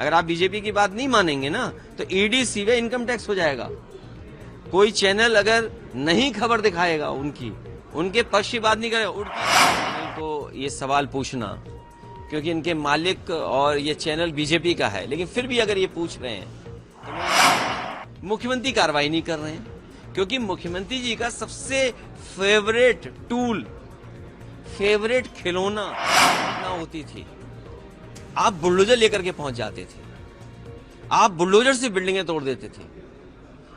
अगर आप बीजेपी की बात नहीं मानेंगे ना तो ईडी सीबीआई इनकम टैक्स हो जाएगा। कोई चैनल अगर नहीं खबर दिखाएगा उनके पक्ष की बात नहीं करेगा, चैनल को ये सवाल पूछना, क्योंकि इनके मालिक और ये चैनल बीजेपी का है, लेकिन फिर भी अगर ये पूछ रहे हैं तो मुख्यमंत्री कार्रवाई नहीं कर रहे हैं, क्योंकि मुख्यमंत्री जी का सबसे फेवरेट टूल, फेवरेट खिलौना होती थी, आप बुलडोजर लेकर के पहुंच जाते थे, आप बुलडोजर से बिल्डिंगें तोड़ देते थे,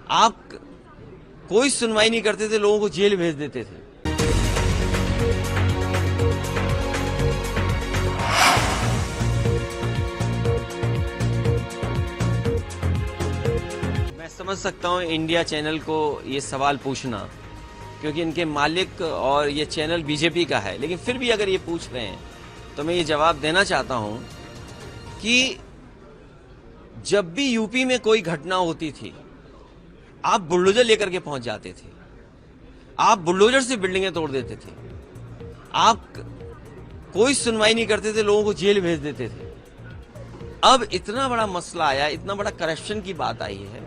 आप कोई सुनवाई नहीं करते थे, लोगों को जेल भेज देते थे। मैं समझ सकता हूं इंडिया चैनल को ये सवाल पूछना, क्योंकि इनके मालिक और ये चैनल बीजेपी का है, लेकिन फिर भी अगर ये पूछ रहे हैं तो मैं ये जवाब देना चाहता हूं कि जब भी यूपी में कोई घटना होती थी, आप बुलडोजर लेकर के पहुंच जाते थे, आप बुलडोजर से बिल्डिंगें तोड़ देते थे, आप कोई सुनवाई नहीं करते थे, लोगों को जेल भेज देते थे। अब इतना बड़ा मसला आया, इतना बड़ा करप्शन की बात आई है,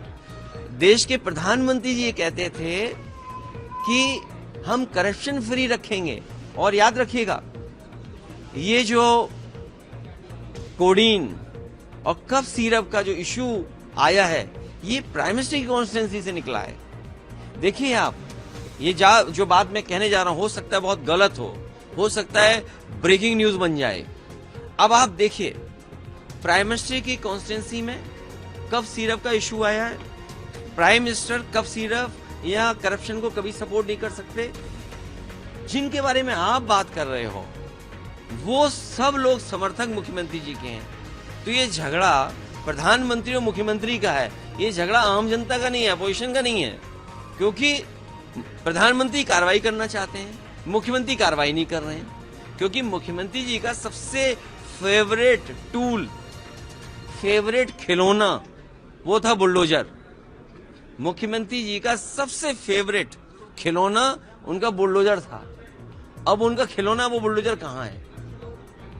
देश के प्रधानमंत्री जी ये कहते थे कि हम करप्शन फ्री रखेंगे। और याद रखिएगा, ये जो कोडीन और कफ सिरप का जो इशू आया है, ये प्राइम मिनिस्टर की कॉन्स्टिट्यूंसी से निकला है। देखिए आप, ये जो बात मैं कहने जा रहा हूं, हो सकता है बहुत गलत हो सकता है ब्रेकिंग न्यूज बन जाए। अब आप देखिए, प्राइम मिनिस्टर की कॉन्स्टिट्यूंसी में कफ सिरप का इशू आया है, प्राइम मिनिस्टर कफ सिरप या करप्शन को कभी सपोर्ट नहीं कर सकते। जिनके बारे में आप बात कर रहे हो वो सब लोग समर्थक मुख्यमंत्री जी के हैं। तो ये झगड़ा प्रधानमंत्री और मुख्यमंत्री का है, ये झगड़ा आम जनता का नहीं है, अपोजिशन का नहीं है, क्योंकि प्रधानमंत्री कार्रवाई करना चाहते हैं, मुख्यमंत्री कार्रवाई नहीं कर रहे हैं, क्योंकि मुख्यमंत्री जी का सबसे फेवरेट टूल, फेवरेट खिलौना वो था बुलडोजर। मुख्यमंत्री जी का सबसे फेवरेट खिलौना उनका बुलडोजर था। अब उनका खिलौना वो बुलडोजर कहां है,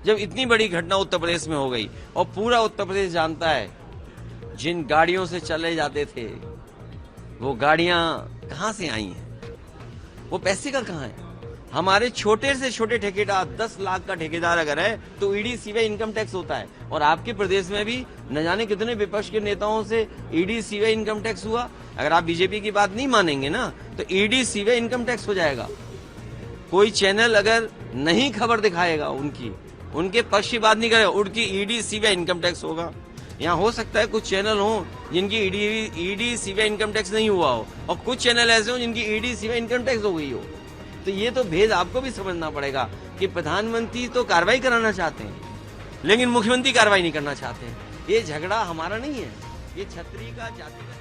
जब इतनी बड़ी घटना उत्तर प्रदेश में हो गई और पूरा उत्तर प्रदेश जानता है जिन गाड़ियों से चले जाते थे वो गाड़ियां कहां से आई हैं, वो पैसे का कहां है। हमारे छोटे से छोटे ठेकेदार, 10 लाख का ठेकेदार अगर है तो ईडी सीबीआई इनकम टैक्स होता है, और आपके प्रदेश में भी न जाने कितने विपक्ष के नेताओं से ईडी सीबीआई इनकम टैक्स हुआ। अगर आप बीजेपी की बात नहीं मानेंगे ना तो ईडी सीबीआई इनकम टैक्स हो जाएगा। कोई चैनल अगर नहीं खबर दिखाएगा उनके पक्ष की बात नहीं करेगा, उनकी ईडी सीबीआई इनकम टैक्स होगा। यहाँ हो सकता है कुछ चैनल हो जिनकी ईडी सीबीआई इनकम टैक्स नहीं हुआ हो, और कुछ चैनल ऐसे हो जिनकी ईडी सीबीआई इनकम टैक्स हो गई हो। तो ये तो भेद आपको भी समझना पड़ेगा कि प्रधानमंत्री तो कार्रवाई कराना चाहते हैं, लेकिन मुख्यमंत्री कार्रवाई नहीं करना चाहते हैं। ये झगड़ा हमारा नहीं है, ये छतरी का जाति का।